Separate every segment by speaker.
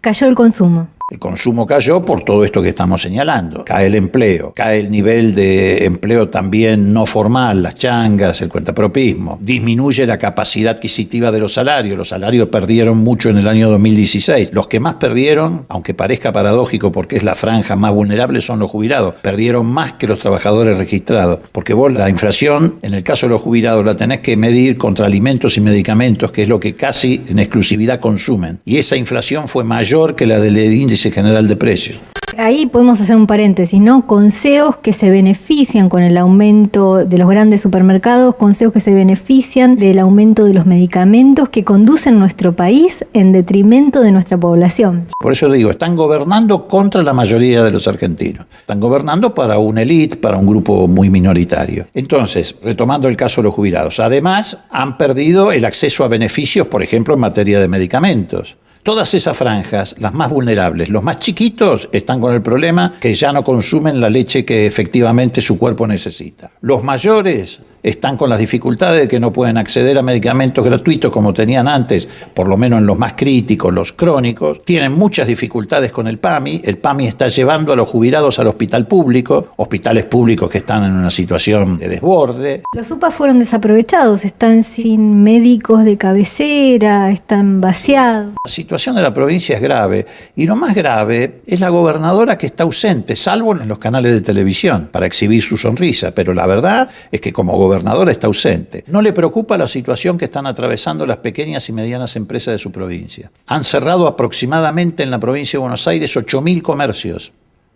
Speaker 1: Cayó el consumo.
Speaker 2: El consumo cayó por todo esto que estamos señalando. Cae el empleo, cae el nivel de empleo también no formal, las changas, el cuentapropismo. Disminuye la capacidad adquisitiva de los salarios. Los salarios perdieron mucho en el año 2016. Los que más perdieron, aunque parezca paradójico porque es la franja más vulnerable, son los jubilados. Perdieron más que los trabajadores registrados. Porque vos la inflación, en el caso de los jubilados, la tenés que medir contra alimentos y medicamentos, que es lo que casi en exclusividad consumen. Y esa inflación fue mayor que la del índice general de precios.
Speaker 1: Ahí podemos hacer un paréntesis, ¿no? Conceos que se benefician con el aumento de los grandes supermercados, conceos que se benefician del aumento de los medicamentos que conducen nuestro país en detrimento de nuestra población.
Speaker 2: Por eso digo, están gobernando contra la mayoría de los argentinos. Están gobernando para una élite, para un grupo muy minoritario. Entonces, retomando el caso de los jubilados, además han perdido el acceso a beneficios, por ejemplo, en materia de medicamentos. Todas esas franjas, las más vulnerables, los más chiquitos, están con el problema que ya no consumen la leche que efectivamente su cuerpo necesita. Los mayores están con las dificultades de que no pueden acceder a medicamentos gratuitos como tenían antes, por lo menos en los más críticos, los crónicos. Tienen muchas dificultades con el PAMI. El PAMI está llevando a los jubilados al hospital público, hospitales públicos que están en una situación de desborde.
Speaker 1: Los UPA fueron desaprovechados, están sin médicos de cabecera, están vaciados.
Speaker 2: La situación de la provincia es grave, y lo más grave es la gobernadora que está ausente, salvo en los canales de televisión, para exhibir su sonrisa, pero la verdad es que como gobernadora está ausente. No le preocupa la situación que están atravesando las pequeñas y medianas empresas de su provincia. Han cerrado aproximadamente en la provincia de Buenos Aires 8.000 comercios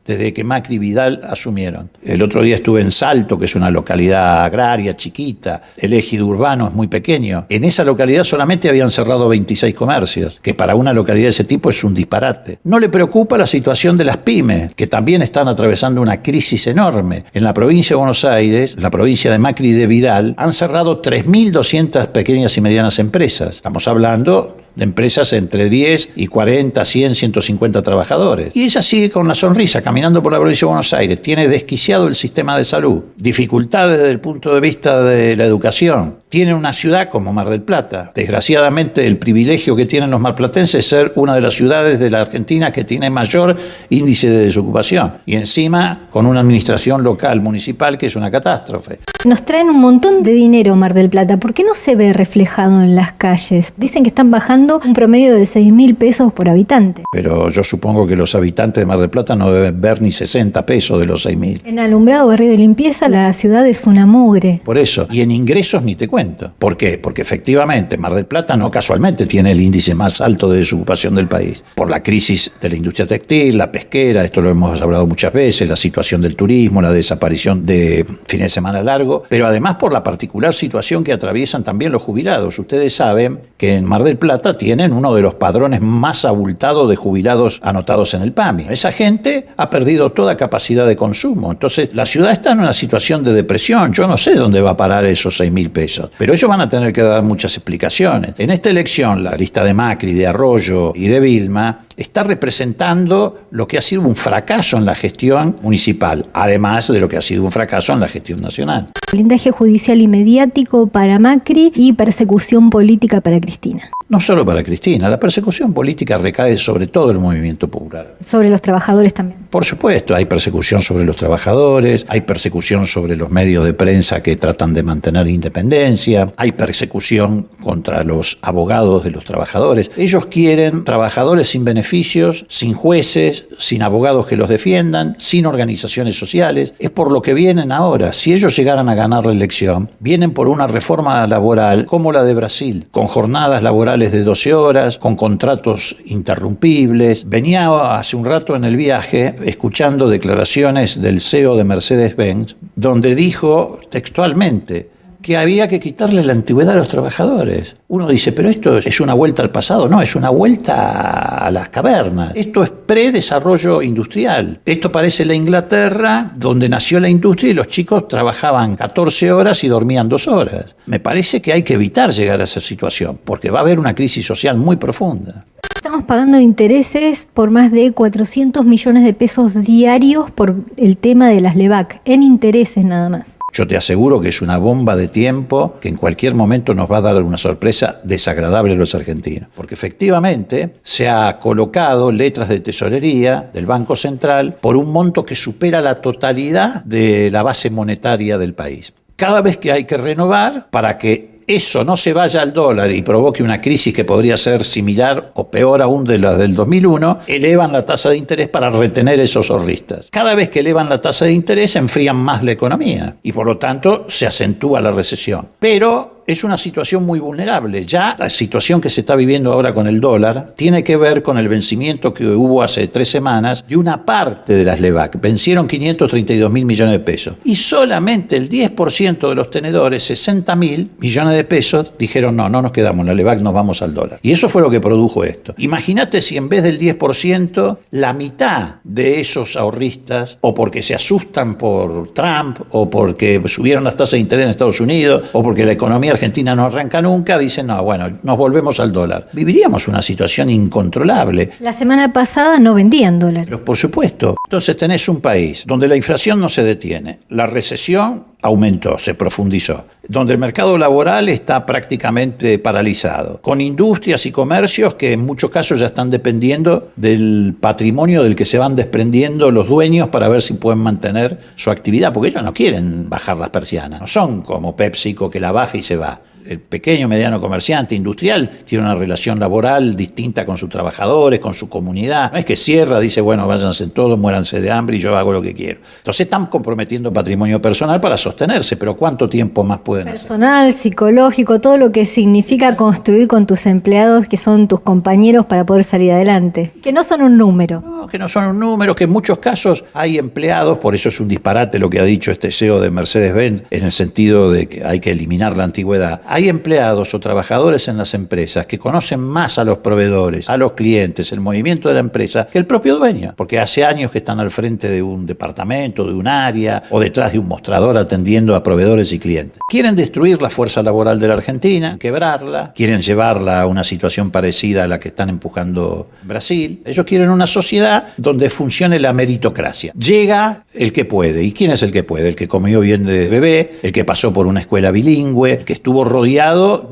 Speaker 2: desde que Macri y Vidal asumieron. El otro día estuve en Salto, que es una localidad agraria, chiquita. El ejido urbano es muy pequeño. En esa localidad solamente habían cerrado 26 comercios, que para una localidad de ese tipo es un disparate. No le preocupa la situación de las pymes, que también están atravesando una crisis enorme. En la provincia de Buenos Aires, la provincia de Macri y de Vidal, han cerrado 3.200 pequeñas y medianas empresas. Estamos hablando de empresas entre 10 y 40, 100, 150 trabajadores. Y ella sigue con la sonrisa, caminando por la provincia de Buenos Aires. Tiene desquiciado el sistema de salud, dificultades desde el punto de vista de la educación. Tiene una ciudad como Mar del Plata. Desgraciadamente, el privilegio que tienen los marplatenses es ser una de las ciudades de la Argentina que tiene mayor índice de desocupación. Y encima, con una administración local, municipal, que es una catástrofe.
Speaker 1: Nos traen un montón de dinero Mar del Plata. ¿Por qué no se ve reflejado en las calles? Dicen que están bajando un promedio de 6.000 pesos por habitante.
Speaker 2: Pero yo supongo que los habitantes de Mar del Plata no deben ver ni 60 pesos de los 6.000.
Speaker 1: En alumbrado, barrido y limpieza, la ciudad es una mugre.
Speaker 2: Por eso. Y en ingresos ni te cuento. ¿Por qué? Porque efectivamente Mar del Plata no casualmente tiene el índice más alto de desocupación del país. Por la crisis de la industria textil, la pesquera, esto lo hemos hablado muchas veces, la situación del turismo, la desaparición de fines de semana largo, pero además por la particular situación que atraviesan también los jubilados. Ustedes saben que en Mar del Plata tienen uno de los padrones más abultados de jubilados anotados en el PAMI. Esa gente ha perdido toda capacidad de consumo. Entonces, la ciudad está en una situación de depresión. Yo no sé dónde va a parar esos 6.000 pesos. Pero ellos van a tener que dar muchas explicaciones. En esta elección, la lista de Macri, de Arroyo y de Vilma está representando lo que ha sido un fracaso en la gestión municipal, además de lo que ha sido un fracaso en la gestión nacional.
Speaker 1: Blindaje judicial y mediático para Macri y persecución política para Cristina.
Speaker 2: No solo para Cristina, la persecución política recae sobre todo el movimiento popular.
Speaker 1: Sobre los trabajadores también.
Speaker 2: Por supuesto, hay persecución sobre los trabajadores, hay persecución sobre los medios de prensa que tratan de mantener independencia, hay persecución contra los abogados de los trabajadores. Ellos quieren trabajadores sin beneficios, sin jueces, sin abogados que los defiendan, sin organizaciones sociales. Es por lo que vienen ahora. Si ellos llegaran a ganar la elección, vienen por una reforma laboral como la de Brasil, con jornadas laborales de 12 horas, con contratos interrumpibles. Venía hace un rato en el viaje escuchando declaraciones del CEO de Mercedes-Benz, donde dijo textualmente que había que quitarle la antigüedad a los trabajadores. Uno dice, pero esto es una vuelta al pasado. No, es una vuelta a las cavernas. Esto es predesarrollo industrial. Esto parece la Inglaterra, donde nació la industria y los chicos trabajaban 14 horas y dormían 2 horas. Me parece que hay que evitar llegar a esa situación, porque va a haber una crisis social muy profunda.
Speaker 1: Estamos pagando intereses por más de 400 millones de pesos diarios por el tema de las LEVAC, en intereses nada más.
Speaker 2: Yo te aseguro que es una bomba de tiempo que en cualquier momento nos va a dar una sorpresa desagradable a los argentinos. Porque efectivamente se ha colocado letras de tesorería del Banco Central por un monto que supera la totalidad de la base monetaria del país. Cada vez que hay que renovar, para que eso no se vaya al dólar y provoque una crisis que podría ser similar o peor aún de la del 2001, elevan la tasa de interés para retener esos ahorristas. Cada vez que elevan la tasa de interés, enfrían más la economía y por lo tanto se acentúa la recesión. Pero es una situación muy vulnerable. Ya la situación que se está viviendo ahora con el dólar tiene que ver con el vencimiento que hubo hace 3 semanas de una parte de las LEVAC. Vencieron 532.000 millones de pesos. Y solamente el 10% de los tenedores, 60.000 millones de pesos, dijeron no nos quedamos en la LEVAC, nos vamos al dólar. Y eso fue lo que produjo esto. Imagínate si en vez del 10%, la mitad de esos ahorristas, o porque se asustan por Trump, o porque subieron las tasas de interés en Estados Unidos, o porque la economía argentina no arranca nunca, dicen, no, bueno, nos volvemos al dólar. Viviríamos una situación incontrolable.
Speaker 1: La semana pasada no vendían dólares.
Speaker 2: Pero por supuesto. Entonces tenés un país donde la inflación no se detiene, la recesión aumentó, se profundizó, donde el mercado laboral está prácticamente paralizado, con industrias y comercios que en muchos casos ya están dependiendo del patrimonio del que se van desprendiendo los dueños para ver si pueden mantener su actividad, porque ellos no quieren bajar las persianas, no son como PepsiCo que la baja y se va. El pequeño, mediano comerciante industrial tiene una relación laboral distinta con sus trabajadores, con su comunidad. No es que cierra, dice, bueno, váyanse todos, muéranse de hambre y yo hago lo que quiero. Entonces están comprometiendo patrimonio personal para sostenerse, pero ¿cuánto tiempo más pueden hacer?
Speaker 1: Personal, psicológico, todo lo que significa construir con tus empleados, que son tus compañeros, para poder salir adelante. Que no son un número.
Speaker 2: No, que no son un número, que en muchos casos hay empleados, por eso es un disparate lo que ha dicho este CEO de Mercedes-Benz, en el sentido de que hay que eliminar la antigüedad. Hay empleados o trabajadores en las empresas que conocen más a los proveedores, a los clientes, el movimiento de la empresa, que el propio dueño, porque hace años que están al frente de un departamento, de un área, o detrás de un mostrador atendiendo a proveedores y clientes. Quieren destruir la fuerza laboral de la Argentina, quebrarla, quieren llevarla a una situación parecida a la que están empujando Brasil. Ellos quieren una sociedad donde funcione la meritocracia. Llega el que puede. ¿Y quién es el que puede? El que comió bien de bebé, el que pasó por una escuela bilingüe, el que estuvo rodeado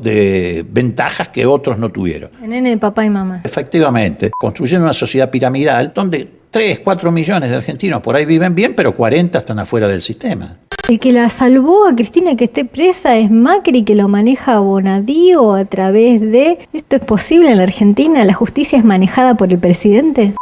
Speaker 2: de ventajas que otros no tuvieron.
Speaker 1: El nene de papá y mamá.
Speaker 2: Efectivamente, construyendo una sociedad piramidal donde 3, 4 millones de argentinos por ahí viven bien, pero 40 están afuera del sistema.
Speaker 1: El que la salvó a Cristina que esté presa es Macri, que lo maneja Bonadío a través de... ¿Esto es posible en la Argentina? ¿La justicia es manejada por el presidente?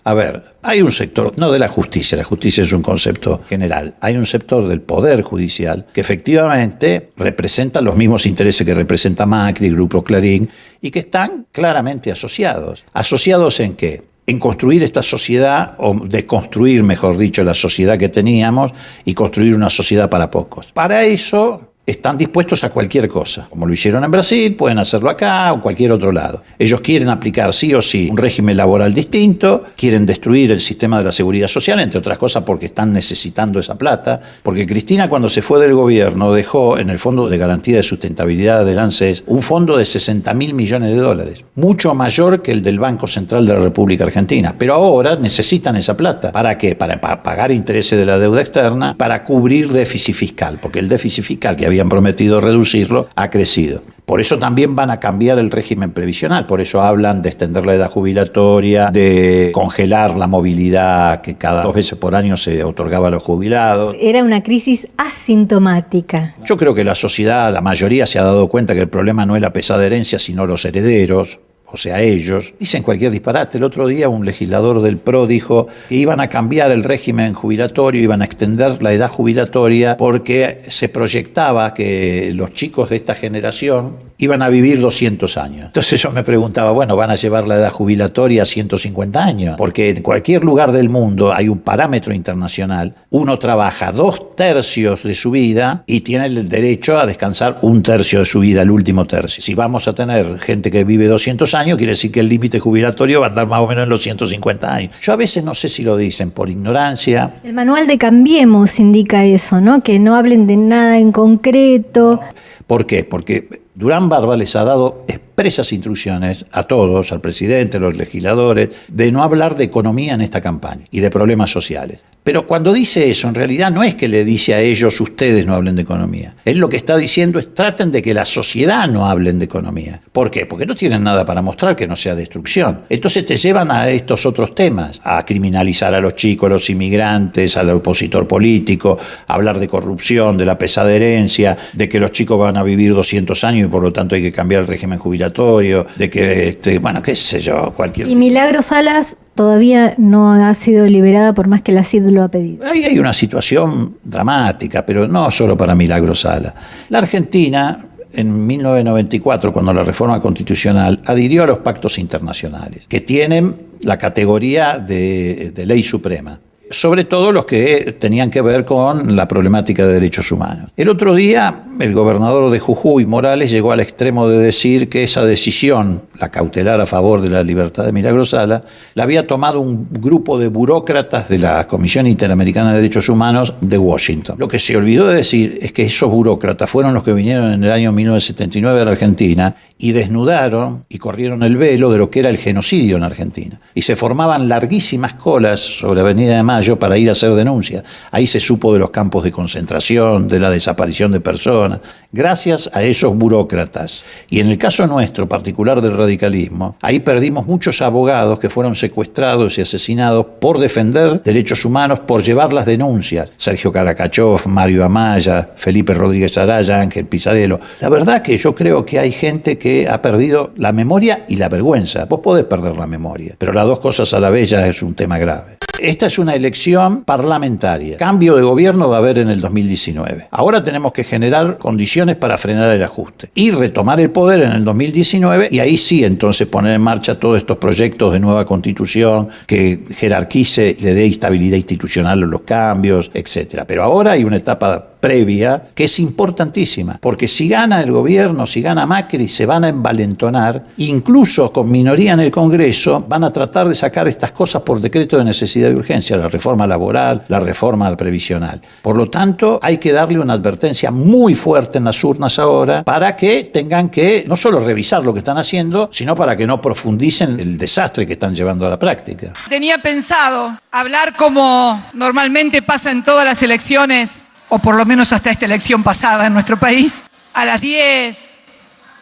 Speaker 2: A ver, hay un sector, no de la justicia es un concepto general, hay un sector del poder judicial que efectivamente representa los mismos intereses que representa Macri, Grupo Clarín, y que están claramente asociados. ¿Asociados en qué? En construir esta sociedad, o de construir, mejor dicho, la sociedad que teníamos y construir una sociedad para pocos. Para eso están dispuestos a cualquier cosa. Como lo hicieron en Brasil, pueden hacerlo acá o en cualquier otro lado. Ellos quieren aplicar sí o sí un régimen laboral distinto, quieren destruir el sistema de la seguridad social, entre otras cosas porque están necesitando esa plata, porque Cristina cuando se fue del gobierno dejó en el Fondo de Garantía de Sustentabilidad del ANSES un fondo de 60.000 millones de dólares, mucho mayor que el del Banco Central de la República Argentina. Pero ahora necesitan esa plata. ¿Para qué? Para pagar intereses de la deuda externa, para cubrir déficit fiscal, porque el déficit fiscal que habían prometido reducirlo ha crecido. Por eso también van a cambiar el régimen previsional, por eso hablan de extender la edad jubilatoria, de congelar la movilidad que cada 2 veces por año se otorgaba a los jubilados.
Speaker 1: Era una crisis asintomática.
Speaker 2: Yo creo que la sociedad, la mayoría se ha dado cuenta que el problema no es la pesada herencia, sino los herederos. O sea, ellos dicen cualquier disparate. El otro día un legislador del PRO dijo que iban a cambiar el régimen jubilatorio, iban a extender la edad jubilatoria porque se proyectaba que los chicos de esta generación iban a vivir 200 años. Entonces yo me preguntaba, bueno, van a llevar la edad jubilatoria a 150 años, porque en cualquier lugar del mundo hay un parámetro internacional. Uno trabaja 2/3 de su vida y tiene el derecho a descansar 1/3 de su vida, el último tercio. Si vamos a tener gente que vive 200 años, quiere decir que el límite jubilatorio va a andar más o menos en los 150 años. Yo a veces no sé si lo dicen por ignorancia.
Speaker 1: El manual de Cambiemos indica eso, ¿no? Que no hablen de nada en concreto.
Speaker 2: ¿Por qué? Porque Durán Barba les ha dado expresas instrucciones a todos, al presidente, a los legisladores, de no hablar de economía en esta campaña y de problemas sociales. Pero cuando dice eso, en realidad no es que le dice a ellos, ustedes no hablen de economía. Él lo que está diciendo es, traten de que la sociedad no hablen de economía. ¿Por qué? Porque no tienen nada para mostrar que no sea destrucción. Entonces te llevan a estos otros temas, a criminalizar a los chicos, a los inmigrantes, al opositor político, a hablar de corrupción, de la pesada herencia, de que los chicos van a vivir 200 años y por lo tanto hay que cambiar el régimen jubilatorio, de que, bueno, qué sé yo, cualquier...
Speaker 1: Y Milagros Salas todavía no ha sido liberada por más que la CID lo ha pedido.
Speaker 2: Ahí hay una situación dramática, pero no solo para Milagros Sala. La Argentina, en 1994, cuando la reforma constitucional adhirió a los pactos internacionales, que tienen la categoría de ley suprema, sobre todo los que tenían que ver con la problemática de derechos humanos. El otro día, el gobernador de Jujuy, Morales, llegó al extremo de decir que esa decisión, la cautelar a favor de la libertad de Milagros Sala, la había tomado un grupo de burócratas de la Comisión Interamericana de Derechos Humanos de Washington. Lo que se olvidó de decir es que esos burócratas fueron los que vinieron en el año 1979 a la Argentina y desnudaron y corrieron el velo de lo que era el genocidio en Argentina. Y se formaban larguísimas colas sobre Avenida de Mayo para ir a hacer denuncias. Ahí se supo de los campos de concentración, de la desaparición de personas, gracias a esos burócratas. Y en el caso nuestro, particular del radicalismo, ahí perdimos muchos abogados que fueron secuestrados y asesinados por defender derechos humanos, por llevar las denuncias. Sergio Caracachov, Mario Amaya, Felipe Rodríguez Araya, Ángel Pizarello. La verdad que yo creo que hay gente que ha perdido la memoria y la vergüenza. Vos podés perder la memoria, pero las dos cosas a la vez ya es un tema grave. Esta es una elección parlamentaria. Cambio de gobierno va a haber en el 2019. Ahora tenemos que generar condiciones para frenar el ajuste y retomar el poder en el 2019 y ahí sí entonces poner en marcha todos estos proyectos de nueva constitución que jerarquice y le dé estabilidad institucional a los cambios, etc. Pero ahora hay una etapa previa que es importantísima, porque si gana el gobierno, si gana Macri, se van a envalentonar, incluso con minoría en el Congreso, van a tratar de sacar estas cosas por decreto de necesidad y urgencia, la reforma laboral, la reforma previsional. Por lo tanto, hay que darle una advertencia muy fuerte en las urnas ahora para que tengan que no solo revisar lo que están haciendo, sino para que no profundicen el desastre que están llevando a la práctica.
Speaker 3: Tenía pensado hablar como normalmente pasa en todas las elecciones, o por lo menos hasta esta elección pasada en nuestro país, a las 10,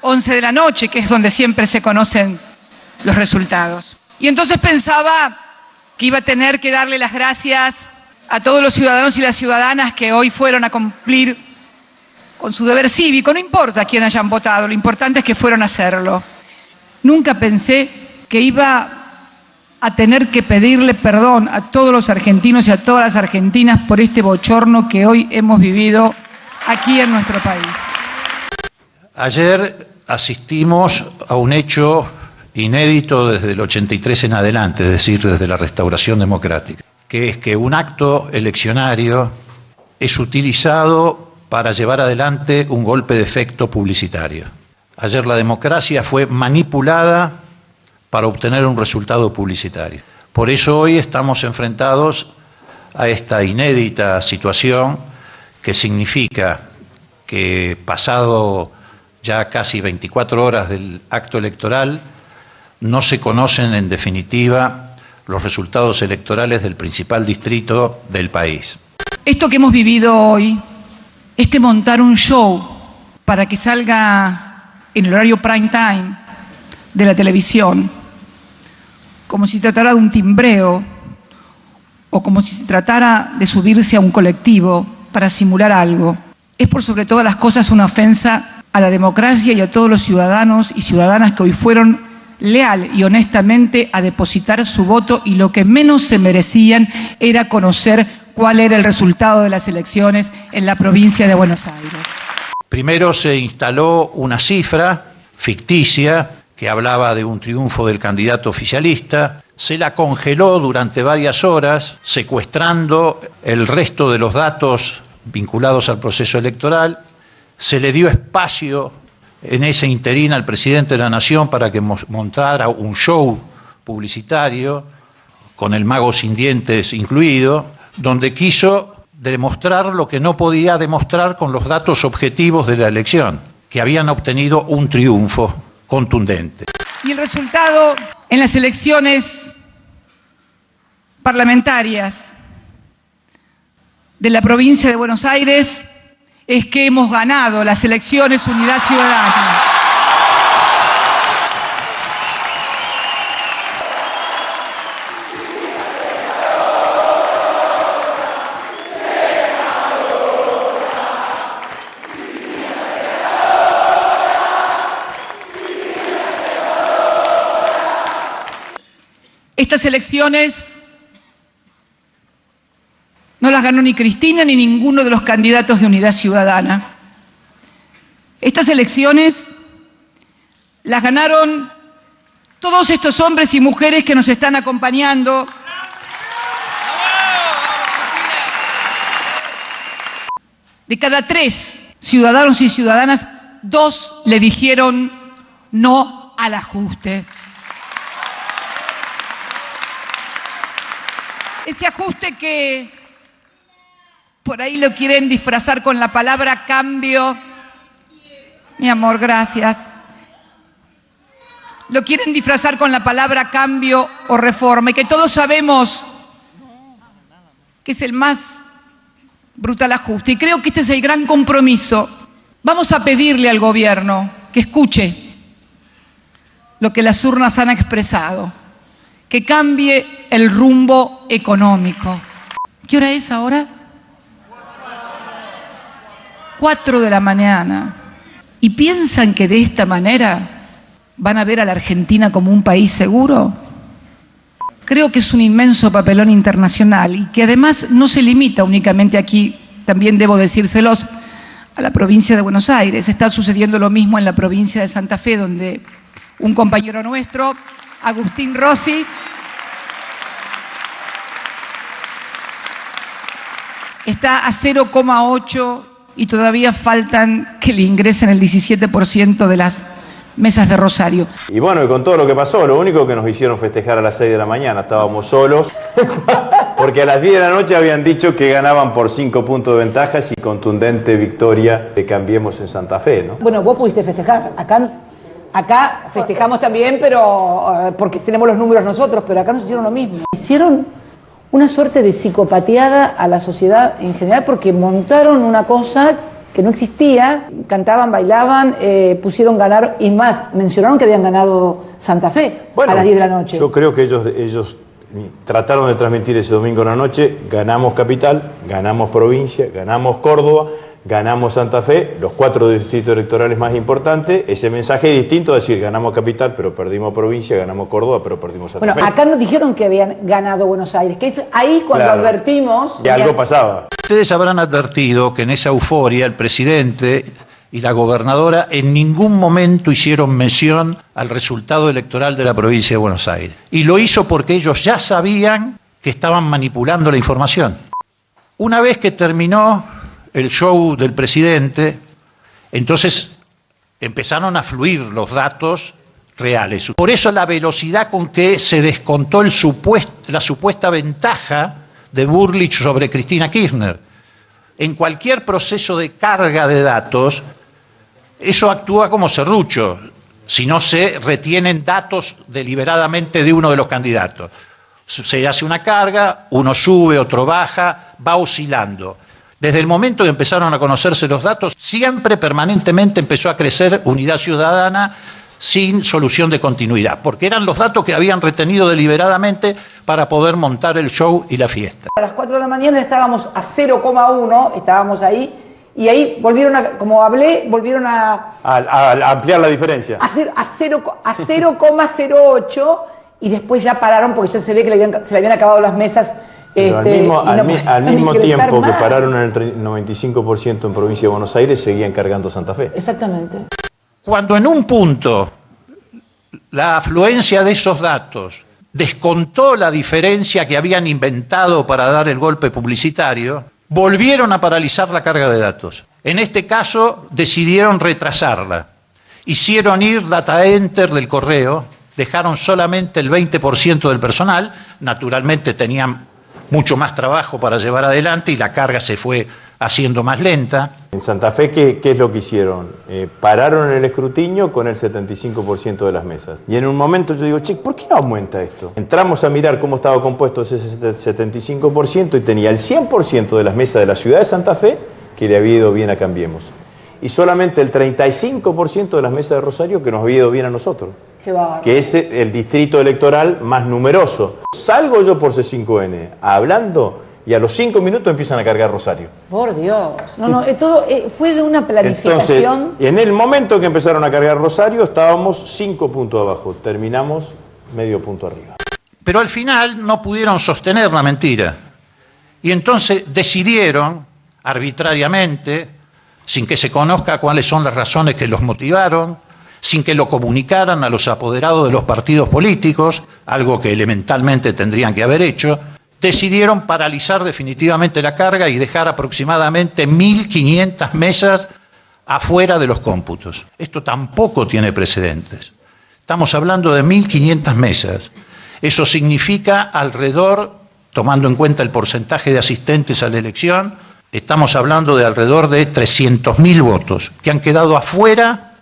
Speaker 3: 11 de la noche, que es donde siempre se conocen los resultados. Y entonces pensaba que iba a tener que darle las gracias a todos los ciudadanos y las ciudadanas que hoy fueron a cumplir con su deber cívico, no importa quién hayan votado, lo importante es que fueron a hacerlo. Nunca pensé que iba a tener que pedirle perdón a todos los argentinos y a todas las argentinas por este bochorno que hoy hemos vivido aquí en nuestro país.
Speaker 2: Ayer asistimos a un hecho inédito desde el 83 en adelante, es decir, desde la Restauración Democrática, que es que un acto eleccionario es utilizado para llevar adelante un golpe de efecto publicitario. Ayer la democracia fue manipulada para obtener un resultado publicitario. Por eso hoy estamos enfrentados a esta inédita situación que significa que pasado ya casi 24 horas del acto electoral no se conocen en definitiva los resultados electorales del principal distrito del país.
Speaker 3: Esto que hemos vivido hoy, este montar un show para que salga en el horario prime time de la televisión, como si se tratara de un timbreo o como si se tratara de subirse a un colectivo para simular algo, es por sobre todas las cosas una ofensa a la democracia y a todos los ciudadanos y ciudadanas que hoy fueron leal y honestamente a depositar su voto, y lo que menos se merecían era conocer cuál era el resultado de las elecciones en la provincia de Buenos Aires.
Speaker 2: Primero se instaló una cifra ficticia que hablaba de un triunfo del candidato oficialista, se la congeló durante varias horas, secuestrando el resto de los datos vinculados al proceso electoral, se le dio espacio en ese interín al presidente de la Nación para que montara un show publicitario, con el mago sin dientes incluido, donde quiso demostrar lo que no podía demostrar con los datos objetivos de la elección, que habían obtenido un triunfo contundente.
Speaker 3: Y el resultado en las elecciones parlamentarias de la provincia de Buenos Aires es que hemos ganado las elecciones Unidad Ciudadana. Estas elecciones no las ganó ni Cristina ni ninguno de los candidatos de Unidad Ciudadana. Estas elecciones las ganaron todos estos hombres y mujeres que nos están acompañando. De cada 3 ciudadanos y ciudadanas, 2 le dijeron no al ajuste. Ese ajuste que por ahí lo quieren disfrazar con la palabra cambio. Mi amor, gracias. Lo quieren disfrazar con la palabra cambio o reforma, y que todos sabemos que es el más brutal ajuste. Y creo que este es el gran compromiso. Vamos a pedirle al gobierno que escuche lo que las urnas han expresado, que cambie el rumbo económico. ¿Qué hora es ahora? 4 de la mañana. ¿Y piensan que de esta manera van a ver a la Argentina como un país seguro? Creo que es un inmenso papelón internacional y que además no se limita únicamente aquí, también debo decírselos, a la provincia de Buenos Aires. Está sucediendo lo mismo en la provincia de Santa Fe, donde un compañero nuestro, Agustín Rossi, está a 0,8 y todavía faltan que le ingresen el 17% de las mesas de Rosario.
Speaker 4: Y bueno, y con todo lo que pasó, lo único que nos hicieron festejar a las 6 de la mañana, estábamos solos, porque a las 10 de la noche habían dicho que ganaban por 5 puntos de ventajas y contundente victoria de Cambiemos en Santa Fe, ¿no?
Speaker 5: Bueno, vos pudiste festejar, acá festejamos también, pero porque tenemos los números nosotros, pero acá nos hicieron lo mismo. Hicieron una suerte de psicopateada a la sociedad en general porque montaron una cosa que no existía, cantaban, bailaban, pusieron ganar, y más, mencionaron que habían ganado Santa Fe a las 10 de la noche.
Speaker 4: Yo creo que ellos trataron de transmitir ese domingo en la noche: ganamos Capital, ganamos provincia, ganamos Córdoba, ganamos Santa Fe, los 4 distritos electorales más importantes. Ese mensaje es distinto a decir ganamos Capital, pero perdimos provincia, ganamos Córdoba, pero perdimos Santa Fe.
Speaker 5: Bueno, acá nos dijeron que habían ganado Buenos Aires, que es ahí cuando advertimos...
Speaker 4: Que algo pasaba.
Speaker 2: Ustedes habrán advertido que en esa euforia el presidente y la gobernadora en ningún momento hicieron mención al resultado electoral de la provincia de Buenos Aires. Y lo hizo porque ellos ya sabían que estaban manipulando la información. Una vez que terminó el show del presidente, entonces empezaron a fluir los datos reales. Por eso la velocidad con que se descontó la supuesta ventaja de Burlich sobre Cristina Kirchner. En cualquier proceso de carga de datos, eso actúa como serrucho, si no se retienen datos deliberadamente de uno de los candidatos. Se hace una carga, uno sube, otro baja, va oscilando. Desde el momento que empezaron a conocerse los datos, siempre permanentemente empezó a crecer Unidad Ciudadana sin solución de continuidad, porque eran los datos que habían retenido deliberadamente para poder montar el show y la fiesta.
Speaker 5: A las 4 de la mañana estábamos a 0,1, estábamos ahí, y ahí volvieron a, como hablé, volvieron a
Speaker 4: ampliar la diferencia.
Speaker 5: A 0,08, y después ya pararon porque ya se ve que se le habían acabado las mesas.
Speaker 4: Pero al mismo tiempo que pararon en el 95% en provincia de Buenos Aires, seguían cargando Santa Fe.
Speaker 5: Exactamente.
Speaker 2: Cuando en un punto la afluencia de esos datos descontó la diferencia que habían inventado para dar el golpe publicitario, volvieron a paralizar la carga de datos. En este caso decidieron retrasarla. Hicieron ir data enter del correo, dejaron solamente el 20% del personal, naturalmente tenían mucho más trabajo para llevar adelante y la carga se fue haciendo más lenta.
Speaker 4: En Santa Fe, ¿qué es lo que hicieron? Pararon el escrutinio con el 75% de las mesas. Y en un momento yo digo, che, ¿por qué no aumenta esto? Entramos a mirar cómo estaba compuesto ese 75% y tenía el 100% de las mesas de la ciudad de Santa Fe que le había ido bien a Cambiemos. Y solamente el 35% de las mesas de Rosario que nos había ido bien a nosotros.
Speaker 5: Qué bárbaro.
Speaker 4: Que es el distrito electoral más numeroso. Salgo yo por C5N hablando y a los 5 minutos empiezan a cargar Rosario.
Speaker 5: Por Dios. No, todo fue de una planificación.
Speaker 4: Entonces, en el momento que empezaron a cargar Rosario, estábamos 5 puntos abajo. Terminamos medio punto arriba.
Speaker 2: Pero al final no pudieron sostener la mentira. Y entonces decidieron arbitrariamente, sin que se conozca cuáles son las razones que los motivaron, sin que lo comunicaran a los apoderados de los partidos políticos, algo que elementalmente tendrían que haber hecho, decidieron paralizar definitivamente la carga y dejar aproximadamente 1.500 mesas afuera de los cómputos. Esto tampoco tiene precedentes. Estamos hablando de 1.500 mesas. Eso significa alrededor, tomando en cuenta el porcentaje de asistentes a la elección, estamos hablando de alrededor de 300.000 votos que han quedado afuera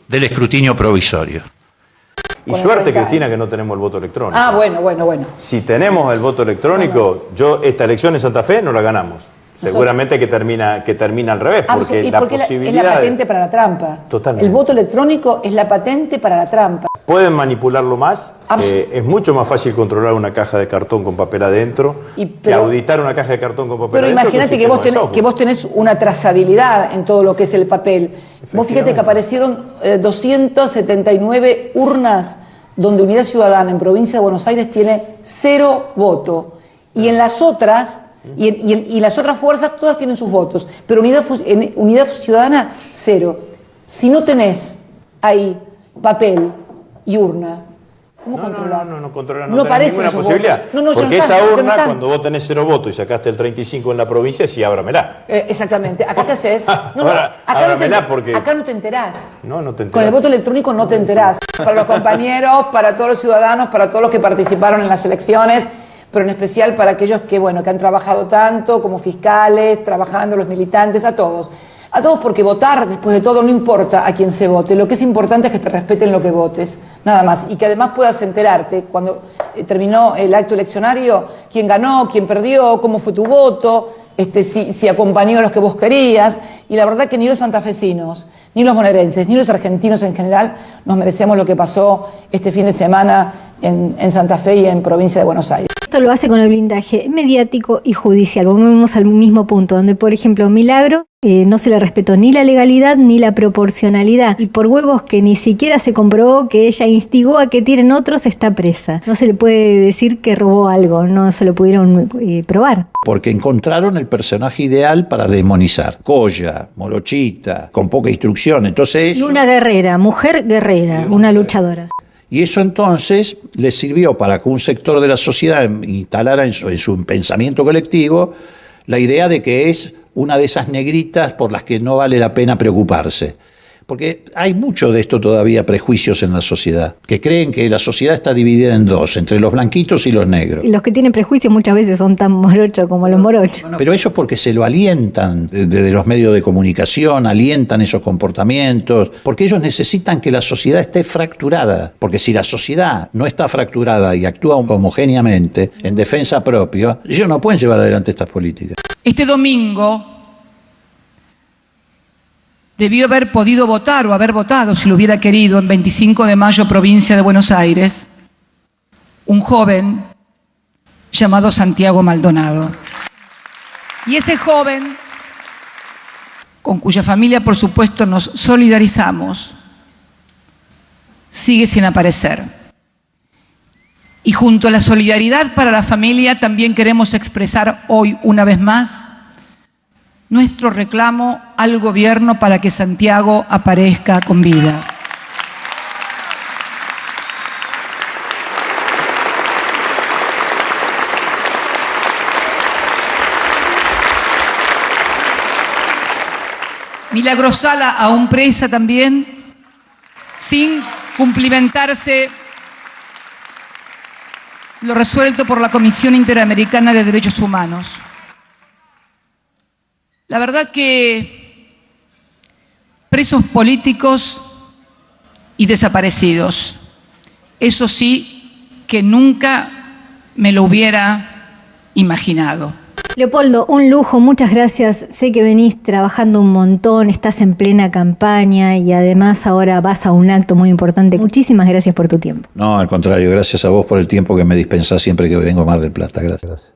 Speaker 2: del escrutinio provisorio.
Speaker 4: Y suerte, Cristina, que no tenemos el voto electrónico.
Speaker 5: Ah, bueno.
Speaker 4: Si tenemos el voto electrónico, esta elección en Santa Fe no la ganamos. Seguramente que termina al revés, porque la posibilidad...
Speaker 5: Es la patente para la trampa.
Speaker 4: Totalmente.
Speaker 5: El voto electrónico es la patente para la trampa.
Speaker 4: Pueden manipularlo más. Es mucho más fácil controlar una caja de cartón con papel adentro que auditar una caja de cartón con papel adentro.
Speaker 5: Pero imagínate que vos tenés una trazabilidad en todo lo que es el papel. Vos fíjate que aparecieron 279 urnas donde Unidad Ciudadana en Provincia de Buenos Aires tiene 0 voto. Y en las otras... Y las otras fuerzas todas tienen sus votos, pero Unidad Ciudadana, 0. Si no tenés ahí papel y urna, ¿cómo controlás?
Speaker 4: No controlás,
Speaker 5: no
Speaker 4: tenés ninguna posibilidad.
Speaker 5: Porque
Speaker 4: esa urna, cuando vos tenés 0 votos y sacaste el 35 en la provincia, sí, ábramela.
Speaker 5: Exactamente. ¿Acá qué haces?
Speaker 4: Ábramela porque...
Speaker 5: Acá no te enterás.
Speaker 4: No te enterás.
Speaker 5: Con el voto electrónico no te enterás. Para los compañeros, para todos los ciudadanos, para todos los que participaron en las elecciones, pero en especial para aquellos que han trabajado tanto como fiscales, trabajando, los militantes, a todos. A todos, porque votar, después de todo, no importa a quién se vote. Lo que es importante es que te respeten lo que votes, nada más. Y que además puedas enterarte, cuando terminó el acto eleccionario, quién ganó, quién perdió, cómo fue tu voto, si acompañó a los que vos querías. Y la verdad que ni los santafesinos, ni los bonaerenses, ni los argentinos en general, nos merecemos lo que pasó este fin de semana en Santa Fe y en Provincia de Buenos Aires.
Speaker 1: Esto lo hace con el blindaje mediático y judicial. Volvemos al mismo punto, donde, por ejemplo, Milagros no se le respetó ni la legalidad ni la proporcionalidad. Y por huevos que ni siquiera se comprobó que ella instigó a que tiren otros, está presa. No se le puede decir que robó algo, no se lo pudieron probar.
Speaker 2: Porque encontraron el personaje ideal para demonizar. Colla, morochita, con poca instrucción. Entonces,
Speaker 1: y una guerrera, mujer guerrera, una luchadora.
Speaker 2: Y eso entonces le sirvió para que un sector de la sociedad instalara en su pensamiento colectivo la idea de que es una de esas negritas por las que no vale la pena preocuparse. Porque hay mucho de esto todavía, prejuicios en la sociedad, que creen que la sociedad está dividida en dos, entre los blanquitos y los negros.
Speaker 1: Y los que tienen prejuicios muchas veces son tan morochos como los morochos.
Speaker 2: Pero eso es porque se lo alientan desde los medios de comunicación, alientan esos comportamientos, porque ellos necesitan que la sociedad esté fracturada. Porque si la sociedad no está fracturada y actúa homogéneamente, en defensa propia, ellos no pueden llevar adelante estas políticas.
Speaker 3: Este domingo debió haber podido votar o haber votado, si lo hubiera querido, en 25 de mayo, provincia de Buenos Aires, un joven llamado Santiago Maldonado. Y ese joven, con cuya familia, por supuesto, nos solidarizamos, sigue sin aparecer. Y junto a la solidaridad para la familia, también queremos expresar hoy, una vez más, nuestro reclamo al gobierno para que Santiago aparezca con vida. Milagrosala aún presa también, sin cumplimentarse lo resuelto por la Comisión Interamericana de Derechos Humanos. La verdad que presos políticos y desaparecidos, eso sí que nunca me lo hubiera imaginado.
Speaker 1: Leopoldo, un lujo, muchas gracias. Sé que venís trabajando un montón, estás en plena campaña y además ahora vas a un acto muy importante. Muchísimas gracias por tu tiempo.
Speaker 2: No, al contrario, gracias a vos por el tiempo que me dispensás siempre que vengo a Mar del Plata. Gracias.